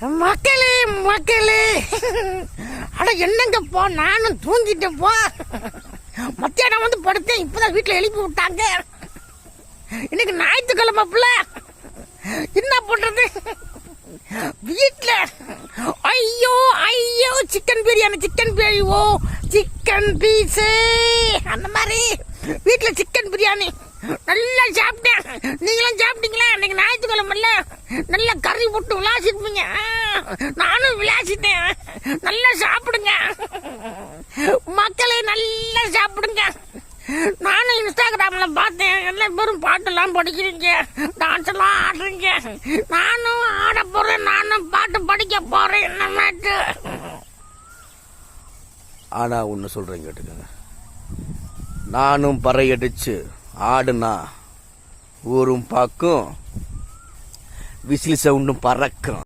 மக்களே மக்களே, அட என்னங்கப்பா, நானும் தூங்கிட்டேன்ப்பா. மத்தியானம் வந்து படுத்தேன், இப்பதான் வீட்டுல எழுப்பி விட்டாங்க. இன்னைக்கு ஞாயிற்றுக்கிழமை பிள்ள, என்ன பண்றது வீட்டுல? ஐயோ ஐயோ, சிக்கன் பிரியாணி, சிக்கன் பிரியாணி, ஓ சிக்கன் பீஸு, அந்த மாதிரி வீட்டுல சிக்கன் பிரியாணி நல்லா சாப்பிட்டேன். நீங்களும் சாப்பிட்டீங்களா? இன்னைக்கு ஞாயிற்றுக்கிழமைல நல்லா கறி போட்டு விளாசிருப்பீங்க. நானும் விளாசிட்டேன். நல்லா சாப்பிடுங்க மக்களே, நல்லா சாப்பிடுங்க. நானும் இன்ஸ்டாகிராம்ல பார்த்தேன், எல்லா பேரும் பாட்டெல்லாம் படிக்கிறீங்க, டான்ஸ் எல்லாம் ஆடுறீங்க. நானும் ஆட போறேன், நானும் பாட்டு படிக்க போறேன். என்ன மேட்டு? ஆனா ஒன்னு சொல்றேன் கேட்டுக்கங்க, நானும் பறை அடிச்சு ஆடுனா ஊரும் பார்க்கும், விசில் சவுண்டும் பறக்கும்.